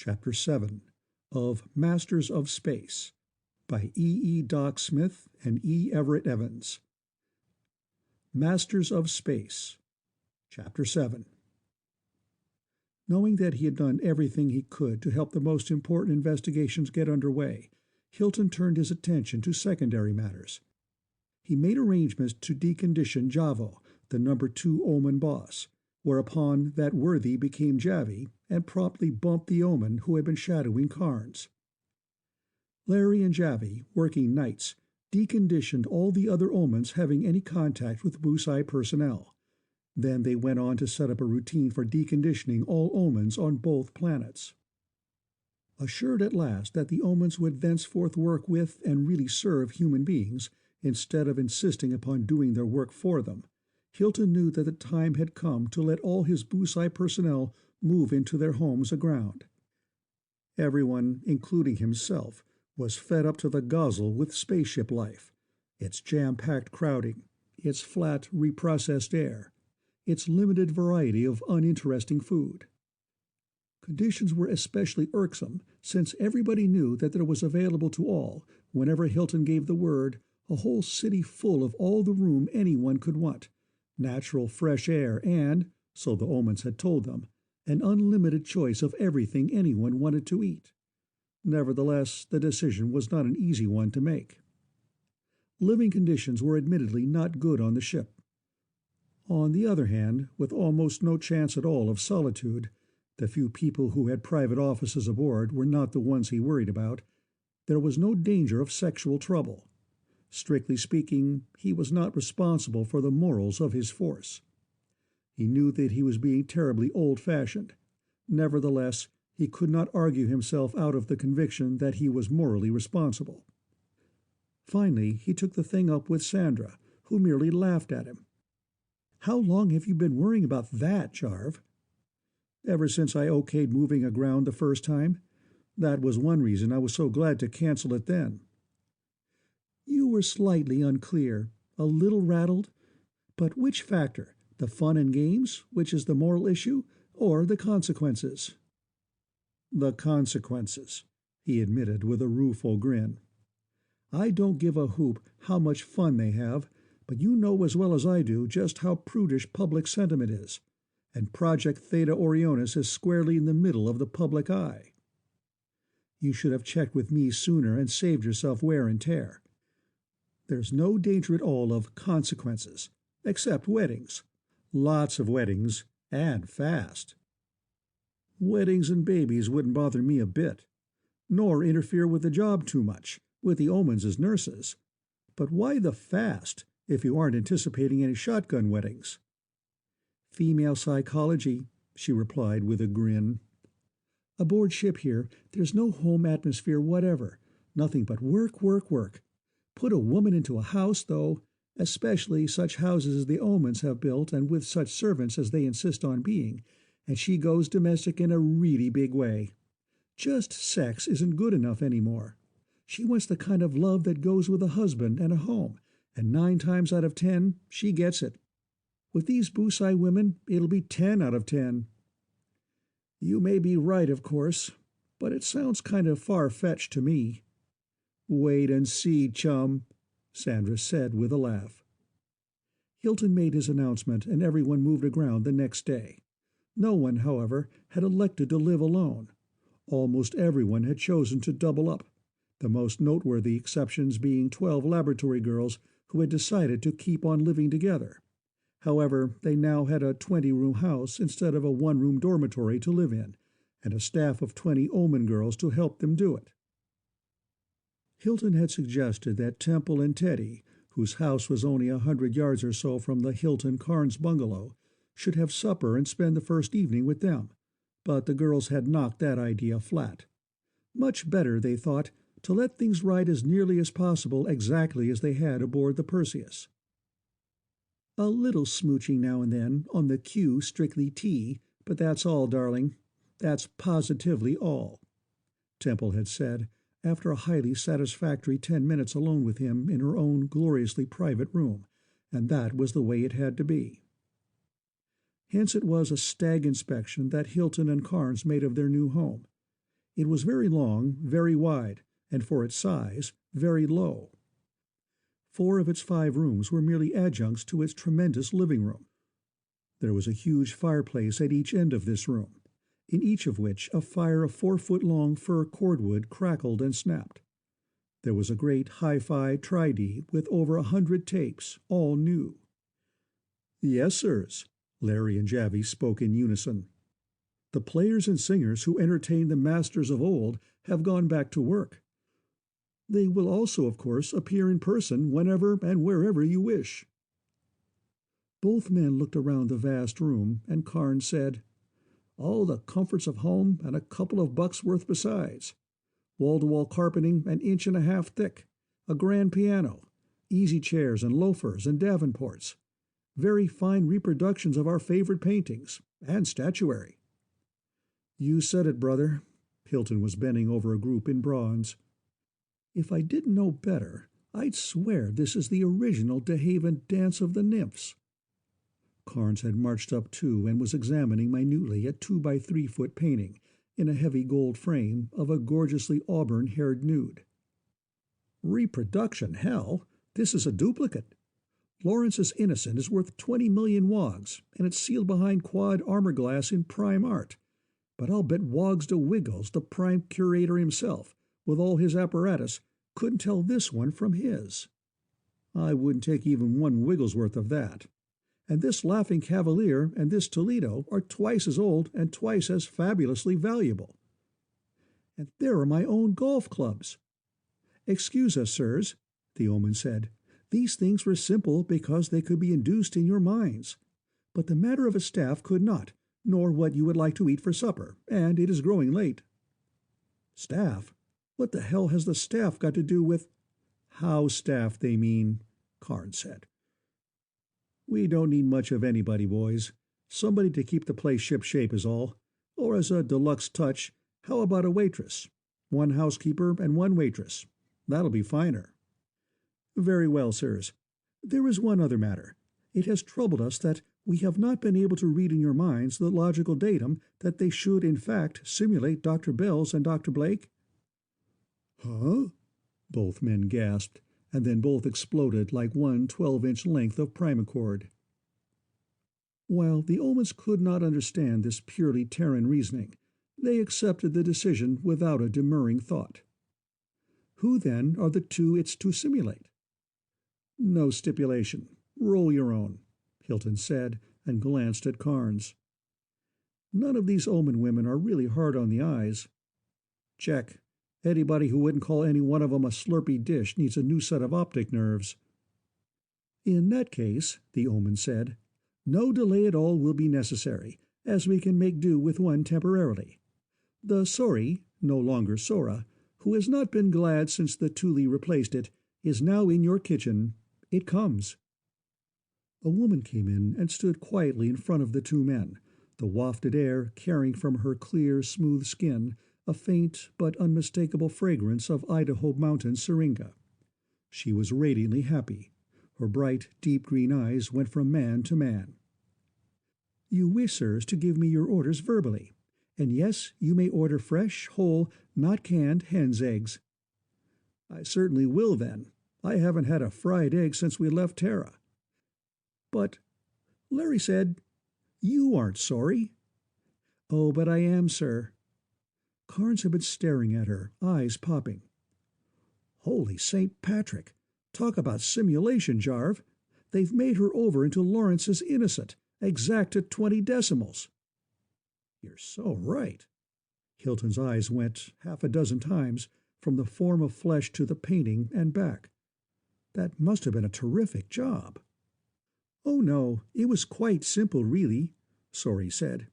Chapter 7 of Masters of Space by E. Doc Smith and E. Everett Evans. Masters of Space. Chapter 7. Knowing that he had done everything he could to help the most important investigations get underway, Hilton turned his attention to secondary matters. He made arrangements to decondition Javo, the number 2 Oman boss, whereupon that worthy became Javi and promptly bumped the Oman who had been shadowing Carnes. Larry and Javi, working nights, deconditioned all the other Omans having any contact with Busai personnel. Then they went on to set up a routine for deconditioning all Omans on both planets. Assured at last that the Omans would thenceforth work with and really serve human beings, instead of insisting upon doing their work for them, Hilton knew that the time had come to let all his Busai personnel move into their homes aground. Everyone, including himself, was fed up to the gozzle with spaceship life, its jam-packed crowding, its flat, reprocessed air, its limited variety of uninteresting food. Conditions were especially irksome, since everybody knew that there was available to all, whenever Hilton gave the word, a whole city full of all the room anyone could want, natural fresh air and, so the Omans had told them, an unlimited choice of everything anyone wanted to eat. Nevertheless, the decision was not an easy one to make. Living conditions were admittedly not good on the ship. On the other hand, with almost no chance at all of solitude, the few people who had private offices aboard were not the ones he worried about, there was no danger of sexual trouble. Strictly speaking, he was not responsible for the morals of his force. He knew that he was being terribly old-fashioned. Nevertheless, he could not argue himself out of the conviction that he was morally responsible. Finally, he took the thing up with Sandra, who merely laughed at him. "How long have you been worrying about that, Jarv?" "Ever since I okayed moving aground the first time. That was one reason I was so glad to cancel it then." "You were slightly unclear, a little rattled. But which factor, the fun and games, which is the moral issue, or the consequences?" "The consequences," he admitted with a rueful grin. "I don't give a hoop how much fun they have, but you know as well as I do just how prudish public sentiment is, and Project Theta Orionis is squarely in the middle of the public eye. You should have checked with me sooner and saved yourself wear and tear. There's no danger at all of consequences, except weddings. Lots of weddings, and fast. Weddings and babies wouldn't bother me a bit, nor interfere with the job too much, with the Omans as nurses. But why the fast, if you aren't anticipating any shotgun weddings?" "Female psychology," she replied with a grin. "Aboard ship here, there's no home atmosphere whatever, nothing but work, work, work. Put a woman into a house, though, especially such houses as the Omans have built and with such servants as they insist on being, and she goes domestic in a really big way. Just sex isn't good enough anymore. She wants the kind of love that goes with a husband and a home, and 9 times out of 10 she gets it. With these Busai women, it'll be 10 out of 10. You may be right, of course, but it sounds kind of far-fetched to me." "Wait and see, chum," Sandra said with a laugh. Hilton made his announcement, and everyone moved aground the next day. No one, however, had elected to live alone. Almost everyone had chosen to double up, the most noteworthy exceptions being 12 laboratory girls who had decided to keep on living together. However, they now had a 20-room house instead of a 1-room dormitory to live in, and a staff of 20 Oman girls to help them do it. Hilton had suggested that Temple and Teddy, whose house was only 100 yards or so from the Hilton Carnes bungalow, should have supper and spend the first evening with them, but the girls had knocked that idea flat. Much better, they thought, to let things ride as nearly as possible exactly as they had aboard the Perseus. "A little smooching now and then, on the Q strictly T, but that's all, darling. That's positively all," Temple had said, after a highly satisfactory 10 minutes alone with him in her own gloriously private room, and that was the way it had to be. Hence it was a stag inspection that Hilton and Carnes made of their new home. It was very long, very wide, and for its size, very low. 4 of its 5 rooms were merely adjuncts to its tremendous living room. There was a huge fireplace at each end of this room, in each of which a fire of 4-foot-long fir cordwood crackled and snapped. There was a great hi-fi tri-D with over 100 tapes, all new. "Yes, sirs," Larry and Javi spoke in unison. "The players and singers who entertained the masters of old have gone back to work. They will also, of course, appear in person whenever and wherever you wish." Both men looked around the vast room, and Carnes said, "All the comforts of home and a couple of bucks worth besides. Wall-to-wall carpeting 1.5 inches thick, a grand piano, easy chairs and loafers and davenports, very fine reproductions of our favorite paintings, and statuary." "You said it, brother." Hilton was bending over a group in bronze. "If I didn't know better, I'd swear this is the original DeHaven Dance of the Nymphs." Carnes had marched up too and was examining minutely a 2-by-3-foot painting in a heavy gold frame of a gorgeously auburn-haired nude. "Reproduction, hell! This is a duplicate. Lawrence's Innocent is worth 20 million wogs, and it's sealed behind quad armor glass in prime art. But I'll bet Wogs de Wiggles, the prime curator himself, with all his apparatus, couldn't tell this one from his. I wouldn't take even 1 Wigglesworth of that. And this Laughing Cavalier and this Toledo are twice as old and twice as fabulously valuable. And there are my own golf clubs." "Excuse us, sirs," the omen said. "These things were simple because they could be induced in your minds. But the matter of a staff could not, nor what you would like to eat for supper, and it is growing late." "Staff? What the hell has the staff got to do with—" "House staff, they mean," Carnes said. "We don't need much of anybody, boys. Somebody to keep the place ship-shape is all. Or as a deluxe touch, how about a waitress? 1 housekeeper and 1 waitress. That'll be finer." "Very well, sirs. There is one other matter. It has troubled us that we have not been able to read in your minds the logical datum that they should, in fact, simulate Dr. Bell's and Dr. Blake." "Huh?" Both men gasped, and then both exploded like one 12-inch length of primacord. While the omens could not understand this purely Terran reasoning, they accepted the decision without a demurring thought. "Who, then, are the 2 it's to simulate?" "No stipulation. Roll your own," Hilton said, and glanced at Carnes. "None of these omen women are really hard on the eyes." "Check. Anybody who wouldn't call any one of them a slurpy dish needs a new set of optic nerves." "In that case," the omen said, "no delay at all will be necessary, as we can make do with one temporarily. The Sori, no longer Sora, who has not been glad since the Thule replaced it, is now in your kitchen. It comes." A woman came in and stood quietly in front of the 2 men, the wafted air carrying from her clear, smooth skin a faint but unmistakable fragrance of Idaho mountain syringa. She was radiantly happy. Her bright, deep green eyes went from man to man. "You wish, sirs, to give me your orders verbally. And yes, you may order fresh, whole, not canned hen's eggs." "I certainly will, then. I haven't had a fried egg since we left Terra." "But," Larry said, "you aren't sorry." "Oh, but I am, sir." Carnes had been staring at her, eyes popping. "Holy St. Patrick! Talk about simulation, Jarv. They've made her over into Lawrence's Innocent, exact to 20 decimals." "You're so right." Hilton's eyes went 6 times from the form of flesh to the painting and back. "That must have been a terrific job." "Oh, no, it was quite simple, really," Sori said.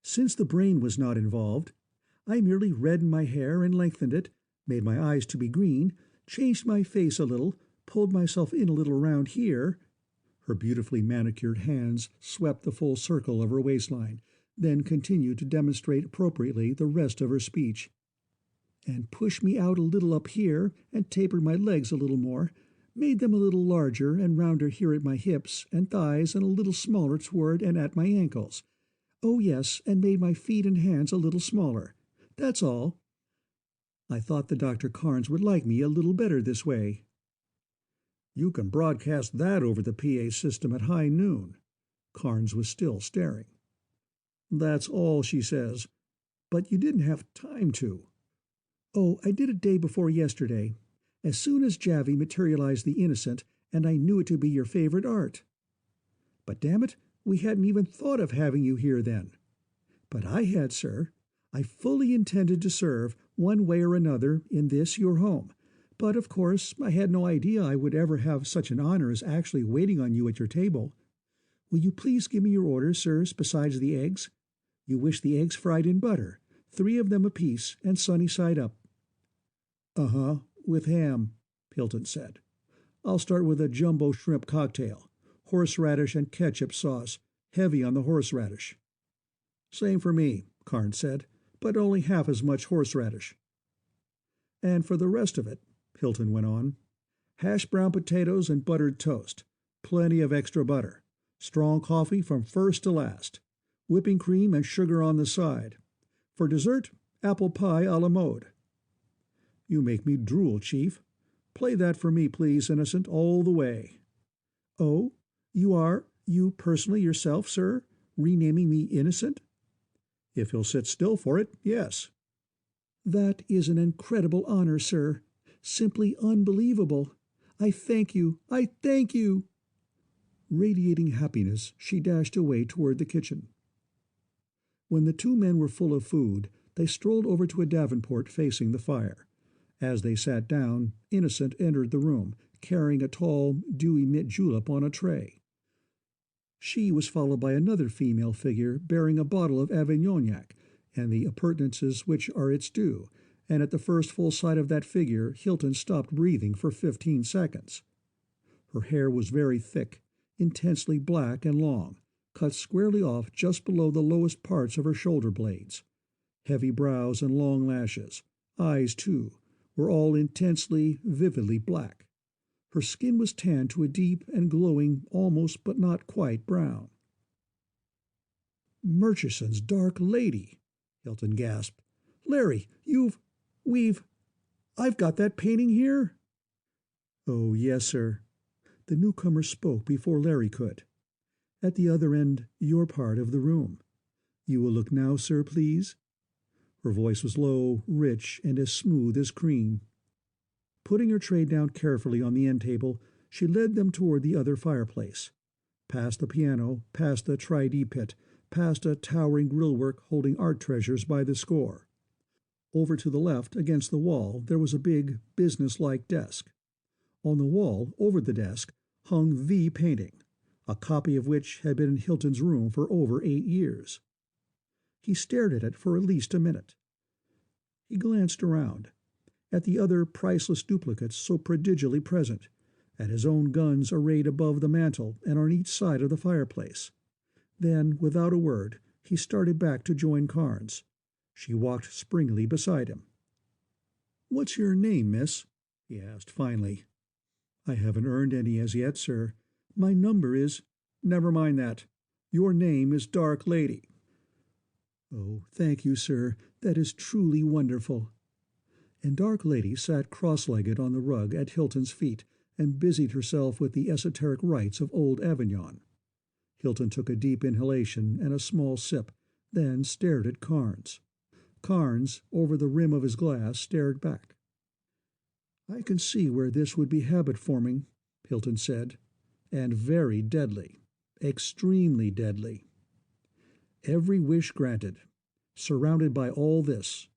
"Since the brain was not involved, I merely reddened my hair and lengthened it, made my eyes to be green, changed my face a little, pulled myself in a little round here." Her beautifully manicured hands swept the full circle of her waistline, then continued to demonstrate appropriately the rest of her speech. "And pushed me out a little up here, and tapered my legs a little more, made them a little larger and rounder here at my hips and thighs and a little smaller toward and at my ankles. Oh, yes, and made my feet and hands a little smaller. That's all. I thought the Dr. Carnes would like me a little better this way." "You can broadcast that over the PA system at high noon." Carnes was still staring. "That's all," she says. "But you didn't have time to." "Oh, I did it day before yesterday, as soon as Javi materialized the innocent, and I knew it to be your favorite art." "But damn it, we hadn't even thought of having you here then." "But I had, sir. I fully intended to serve, one way or another, in this your home. But, of course, I had no idea I would ever have such an honor as actually waiting on you at your table. Will you please give me your orders, sirs, besides the eggs? You wish the eggs fried in butter, 3 of them apiece, and sunny side up." "Uh-huh, with ham," Hilton said. "I'll start with a jumbo shrimp cocktail, horseradish and ketchup sauce, heavy on the horseradish." "Same for me," Carnes said, "but only half as much horseradish." "And for the rest of it," Hilton went on, "hash brown potatoes and buttered toast, plenty of extra butter, strong coffee from first to last, whipping cream and sugar on the side. For dessert, apple pie a la mode." "You make me drool, Chief. Play that for me, please, Innocent, all the way." "Oh, you personally yourself, sir, renaming me Innocent?" "If he'll sit still for it, yes." "That is an incredible honor, sir. Simply unbelievable. I thank you. I thank you." Radiating happiness, she dashed away toward the kitchen. When the 2 men were full of food, they strolled over to a davenport facing the fire. As they sat down, Innocent entered the room, carrying a tall, dewy mint julep on a tray. She was followed by another female figure bearing a bottle of Avignognac and the appurtenances which are its due, and at the first full sight of that figure Hilton stopped breathing for 15 seconds. Her hair was very thick, intensely black and long, cut squarely off just below the lowest parts of her shoulder blades. Heavy brows and long lashes, eyes too, were all intensely, vividly black. Her skin was tanned to a deep and glowing, almost but not quite brown. "Murchison's Dark Lady," Hilton gasped. "Larry, I've got that painting here?" "Oh, yes, sir." The newcomer spoke before Larry could. "At the other end, your part of the room. You will look now, sir, please." Her voice was low, rich, and as smooth as cream. Putting her tray down carefully on the end table, she led them toward the other fireplace. Past the piano, past the tri-D pit, past a towering grillwork holding art treasures by the score. Over to the left, against the wall, there was a big, business-like desk. On the wall, over the desk, hung the painting, a copy of which had been in Hilton's room for over 8 years. He stared at it for at least a minute. He glanced around, at the other priceless duplicates so prodigally present, at his own guns arrayed above the mantel and on each side of the fireplace. Then, without a word, he started back to join Carnes. She walked springily beside him. "What's your name, miss?" he asked finally. "I haven't earned any as yet, sir. My number is—" "Never mind that. Your name is Dark Lady." "Oh, thank you, sir. That is truly wonderful." And Dark Lady sat cross-legged on the rug at Hilton's feet and busied herself with the esoteric rites of old Avignon. Hilton took a deep inhalation and a small sip, then stared at Carnes. Carnes, over the rim of his glass, stared back. "I can see where this would be habit-forming," Hilton said, "and very deadly, extremely deadly. Every wish granted, surrounded by all this."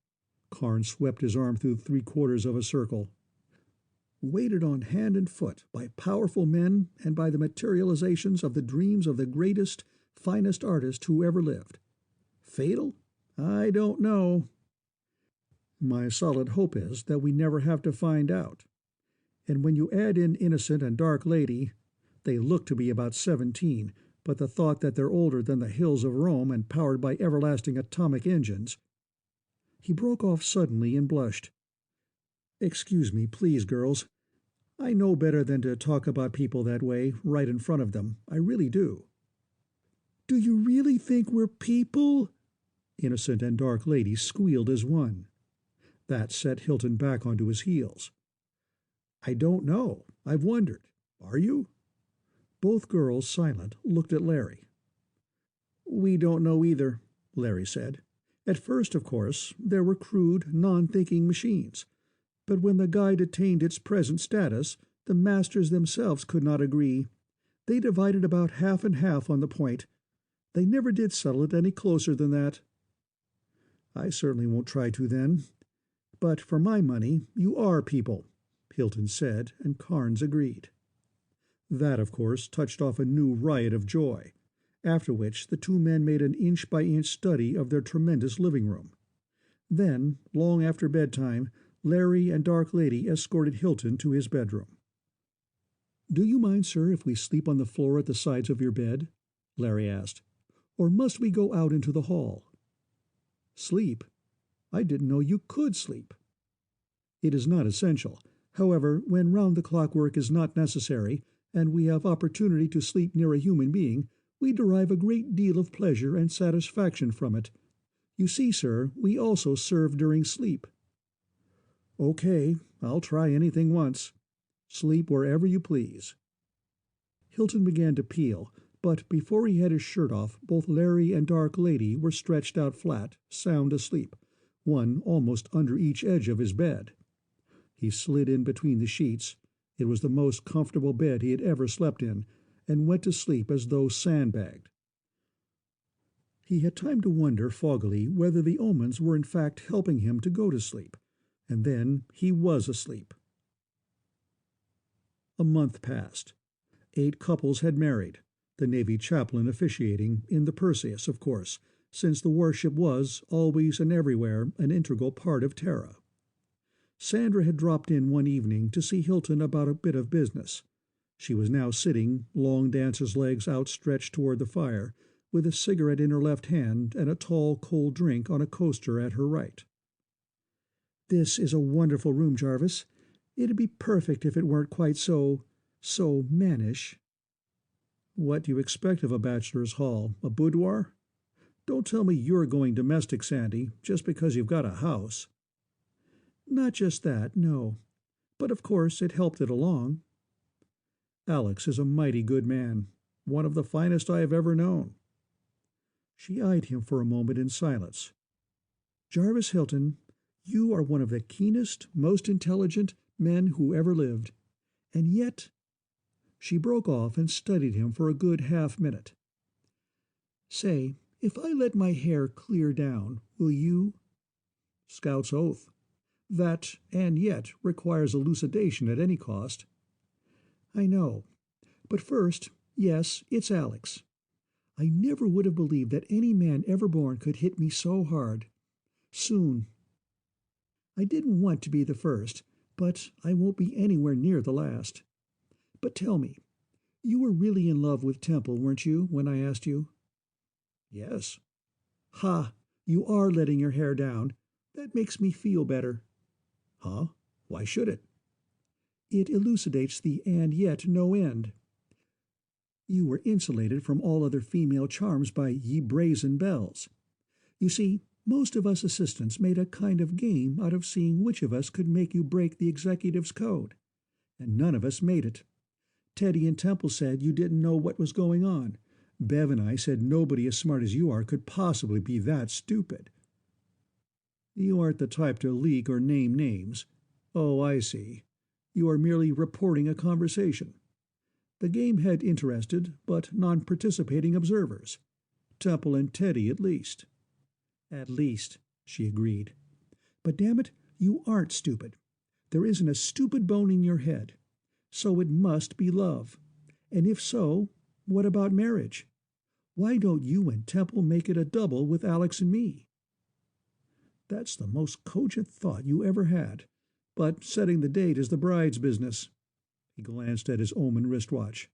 Carnes swept his arm through 3/4 of a circle. "Weighted on hand and foot by powerful men and by the materializations of the dreams of the greatest, finest artist who ever lived. Fatal? I don't know. My solid hope is that we never have to find out. And when you add in Innocent and Dark Lady, they look to be about 17, but the thought that they're older than the hills of Rome and powered by everlasting atomic engines—" He broke off suddenly and blushed. "Excuse me, please, girls. I know better than to talk about people that way, right in front of them. I really do." "Do you really think we're people?" Innocent and Dark Lady squealed as one. That set Hilton back onto his heels. I don't know. I've wondered. Are you? Both girls, silent, looked at Larry. We don't know either, Larry said. At first, of course, there were crude, non-thinking machines. But when the guide attained its present status, the masters themselves could not agree. They divided about half and half on the point. They never did settle it any closer than that. I certainly won't try to then. But for my money, you are people, Hilton said, and Carnes agreed. That, of course, touched off a new riot of joy, after which the two men made an inch-by-inch study of their tremendous living room. Then, long after bedtime, Larry and Dark Lady escorted Hilton to his bedroom. "Do you mind, sir, if we sleep on the floor at the sides of your bed?" Larry asked. "Or must we go out into the hall?" "Sleep? I didn't know you could sleep." "It is not essential. However, when round-the-clock work is not necessary, and we have opportunity to sleep near a human being, we derive a great deal of pleasure and satisfaction from it. You see, sir, we also serve during sleep." "Okay, I'll try anything once. Sleep wherever you please." Hilton began to peel, but before he had his shirt off, both Larry and Dark Lady were stretched out flat, sound asleep, one almost under each edge of his bed. He slid in between the sheets. It was the most comfortable bed he had ever slept in, and went to sleep as though sandbagged. He had time to wonder foggily whether the omens were in fact helping him to go to sleep, and then he was asleep. A month passed. 8 couples had married, the Navy chaplain officiating, in the Perseus, of course, since the warship was, always and everywhere, an integral part of Terra. Sandra had dropped in one evening to see Hilton about a bit of business. She was now sitting, long dancer's legs outstretched toward the fire, with a cigarette in her left hand and a tall, cold drink on a coaster at her right. "This is a wonderful room, Jarvis. It'd be perfect if it weren't quite so mannish." "What do you expect of a bachelor's hall? A boudoir? Don't tell me you're going domestic, Sandy, just because you've got a house." "Not just that, no. But of course it helped it along." "Alex is a mighty good man, one of the finest I have ever known." She eyed him for a moment in silence. "Jarvis Hilton, you are one of the keenest, most intelligent men who ever lived. And yet—" She broke off and studied him for a good half-minute. "Say, if I let my hair clear down, will you—" "Scout's oath. That, and yet, requires elucidation at any cost." "I know. But first, yes, it's Alex. I never would have believed that any man ever born could hit me so hard. Soon. I didn't want to be the first, but I won't be anywhere near the last. But tell me, you were really in love with Temple, weren't you, when I asked you?" "Yes." "Ha! You are letting your hair down. That makes me feel better." "Huh? Why should it?" "It elucidates the and yet no end. You were insulated from all other female charms by ye brazen bells. You see, most of us assistants made a kind of game out of seeing which of us could make you break the executive's code. And none of us made it. Teddy and Temple said you didn't know what was going on. Bev and I said nobody as smart as you are could possibly be that stupid." "You aren't the type to leak or name names. Oh, I see. You are merely reporting a conversation. The game had interested but non-participating observers. Temple and Teddy, at least." "At least," she agreed. "But damn it, you aren't stupid. There isn't a stupid bone in your head. So it must be love. And if so, what about marriage? Why don't you and Temple make it a double with Alex and me?" "That's the most cogent thought you ever had. But setting the date is the bride's business." He glanced at his Oman wristwatch.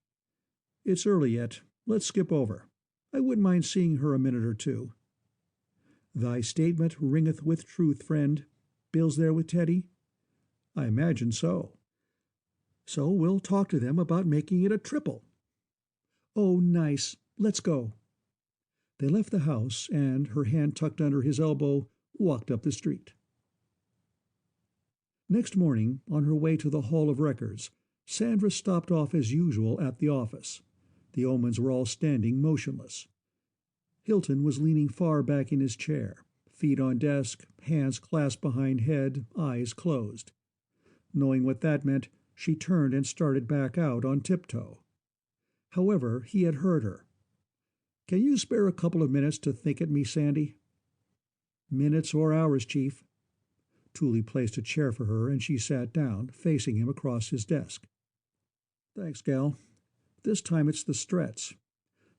"It's early yet. Let's skip over. I wouldn't mind seeing her a minute or two." "Thy statement ringeth with truth, friend. Bill's there with Teddy?" "I imagine so." "So we'll talk to them about making it a triple." "Oh, nice. Let's go." They left the house and, her hand tucked under his elbow, walked up the street. Next morning, on her way to the Hall of Records, Sandra stopped off as usual at the office. The Omans were all standing motionless. Hilton was leaning far back in his chair, feet on desk, hands clasped behind head, eyes closed. Knowing what that meant, she turned and started back out on tiptoe. However, he had heard her. "Can you spare a couple of minutes to think at me, Sandy?" "Minutes or hours, Chief." Tooley placed a chair for her, and she sat down, facing him across his desk. "Thanks, gal. This time it's the Stretts.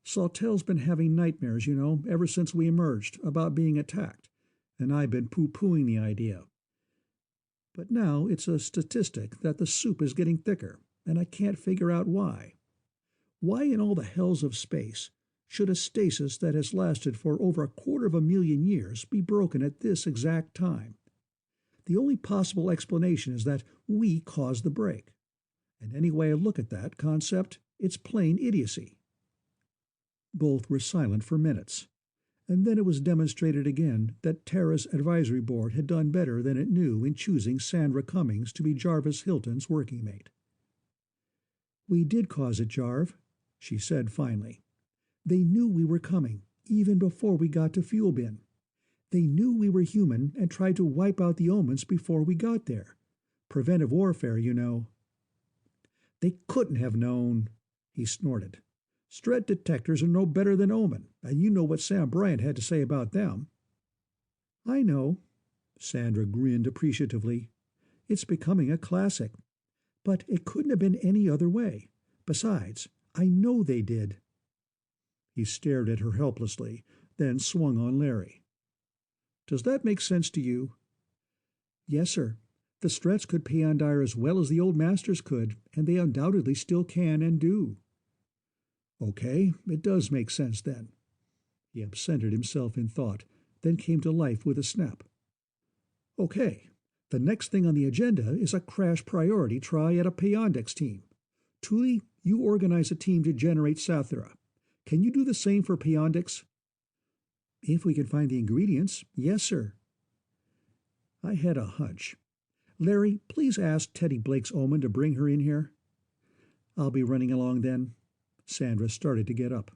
Sawtelle's been having nightmares, ever since we emerged, about being attacked, and I've been poo-pooing the idea. But now it's a statistic that the soup is getting thicker, and I can't figure out why. Why in all the hells of space should a stasis that has lasted for over 250,000 years be broken at this exact time? The only possible explanation is that we caused the break. And any way I look at that concept, it's plain idiocy." Both were silent for minutes, and then it was demonstrated again that Terra's advisory board had done better than it knew in choosing Sandra Cummings to be Jarvis Hilton's working mate. "We did cause it, Jarv," she said finally. "They knew we were coming, even before we got to Fuel Bin. They knew we were human and tried to wipe out the Omans before we got there. Preventive warfare, "They couldn't have known," he snorted. "Stret detectors are no better than Omen, and you know what Sam Bryant had to say about them." "I know." Sandra grinned appreciatively. "It's becoming a classic. But it couldn't have been any other way. Besides, I know they did." He stared at her helplessly, then swung on Larry. "Does that make sense to you?" "Yes, sir. The Stretts could Peyondire as well as the old masters could, and they undoubtedly still can and do." "Okay, it does make sense then." He absented himself in thought, then came to life with a snap. "Okay, the next thing on the agenda is a crash priority try at a Peyondix team. Tooley, you organize a team to generate Sathura. Can you do the same for Peyondix?" "If we can find the ingredients, yes, sir." "I had a hunch. Larry, please ask Teddy Blake's Omen to bring her in here." "I'll be running along then." Sandra started to get up.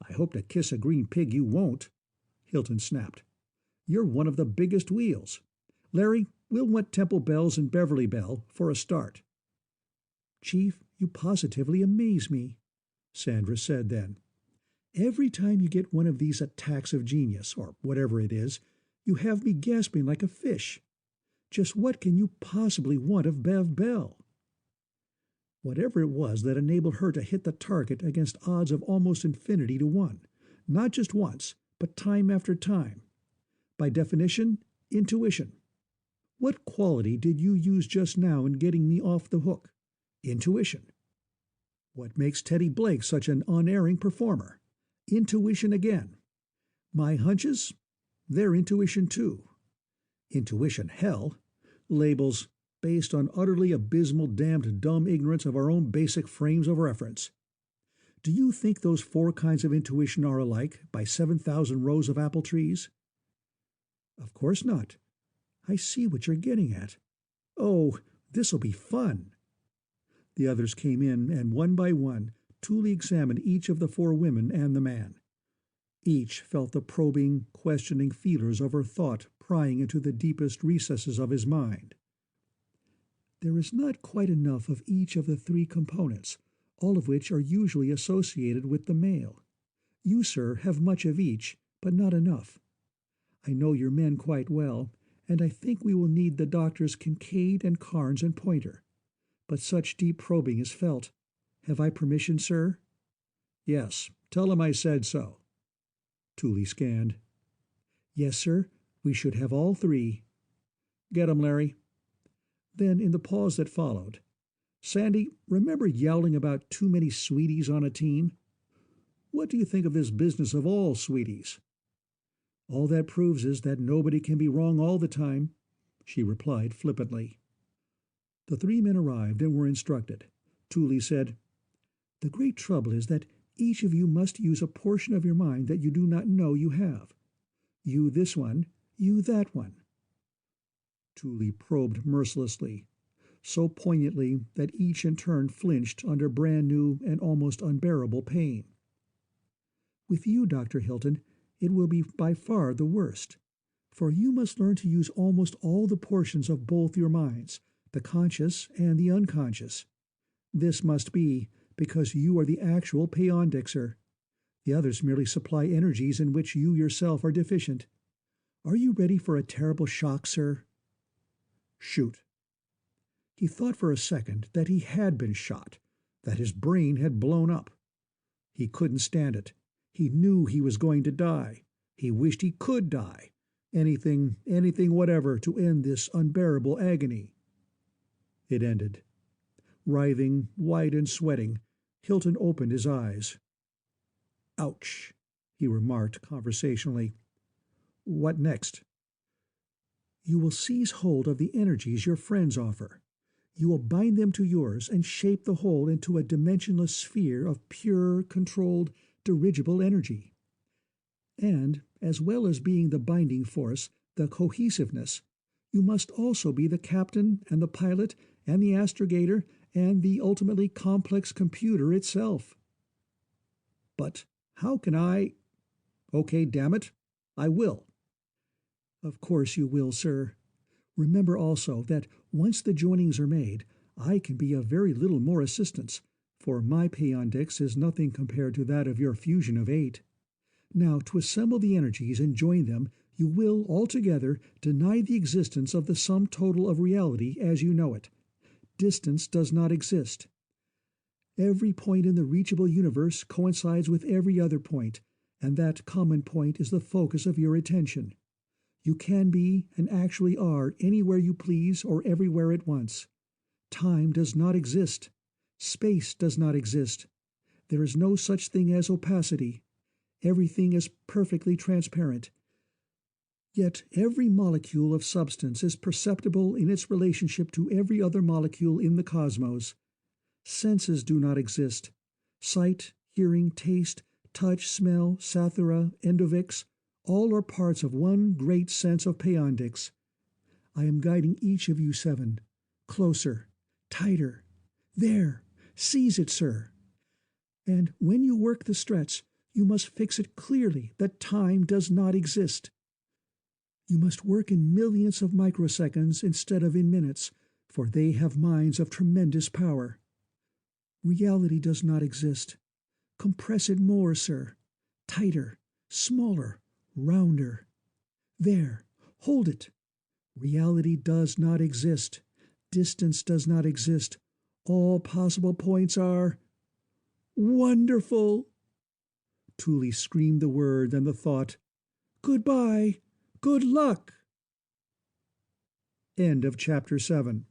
"I hope to kiss a green pig you won't," Hilton snapped. "You're one of the biggest wheels. Larry, we'll want Temple Bells and Beverly Bell for a start." "Chief, you positively amaze me," Sandra said then. "Every time you get one of these attacks of genius, or whatever it is, you have me gasping like a fish. Just what can you possibly want of Bev Bell?" Whatever it was that enabled her to hit the target against odds of almost infinity to 1, not just once, but time after time. By definition, intuition. What quality did you use just now in getting me off the hook? Intuition. What makes Teddy Blake such an unerring performer? Intuition again. My hunches? They're intuition too. Intuition, hell. Labels based on utterly abysmal, damned dumb ignorance of our own basic frames of reference. Do you think those 4 kinds of intuition are alike by 7,000 rows of apple trees? Of course not. I see what you're getting at. Oh, this'll be fun. The others came in, and one by one, Tooley examined each of the 4 women and the man. Each felt the probing, questioning feelers of her thought prying into the deepest recesses of his mind. There is not quite enough of each of the 3 components, all of which are usually associated with the male. You, sir, have much of each, but not enough. I know your men quite well, and I think we will need the doctors Kincaid and Carnes and Pointer. But such deep probing is felt. Have I permission, sir?" "Yes, tell him I said so." Tooley scanned. "Yes, sir, we should have all 3. "Get 'em, Larry." Then, in the pause that followed, "Sandy, remember yowling about too many sweeties on a team? What do you think of this business of all sweeties?" "All that proves is that nobody can be wrong all the time," she replied flippantly. The 3 men arrived and were instructed. Tooley said, "The great trouble is that each of you must use a portion of your mind that you do not know you have. You this one, you that one." Thule probed mercilessly, so poignantly that each in turn flinched under brand-new and almost unbearable pain. With you, Dr. Hilton, it will be by far the worst, for you must learn to use almost all the portions of both your minds, the conscious and the unconscious. This must be because you are the actual Peyondixer. The others merely supply energies in which you yourself are deficient. Are you ready for a terrible shock, sir? Shoot. He thought for a second that he had been shot, that his brain had blown up. He couldn't stand it. He knew he was going to die. He wished he could die. Anything whatever to end this unbearable agony. It ended. Writhing, white and sweating, Hilton opened his eyes. Ouch, he remarked conversationally. What next? You will seize hold of the energies your friends offer. You will bind them to yours and shape the whole into a dimensionless sphere of pure, controlled, dirigible energy. And, as well as being the binding force, the cohesiveness, you must also be the captain and the pilot and the astrogator and the ultimately complex computer itself. But how can I? Okay, damn it, I will. Of course you will, sir. Remember also that once the joinings are made, I can be of very little more assistance, for my Peyondix is nothing compared to that of your fusion of 8. Now, to assemble the energies and join them, you will, altogether, deny the existence of the sum total of reality as you know it. Distance does not exist. Every point in the reachable universe coincides with every other point, and that common point is the focus of your attention. You can be, and actually are, anywhere you please or everywhere at once. Time does not exist. Space does not exist. There is no such thing as opacity. Everything is perfectly transparent. Yet every molecule of substance is perceptible in its relationship to every other molecule in the cosmos. Senses do not exist. Sight, hearing, taste, touch, smell, sathura, endovix, all are parts of one great sense of Peyondix. I am guiding each of you 7. Closer, tighter. There, seize it, sir. And when you work the stretch, you must fix it clearly that time does not exist. You must work in millions of microseconds instead of in minutes, for they have minds of tremendous power. Reality does not exist. Compress it more, sir. Tighter, smaller, rounder. There, hold it. Reality does not exist. Distance does not exist. All possible points are wonderful. Thule screamed the word and the thought. Goodbye. Good luck. End of chapter 7.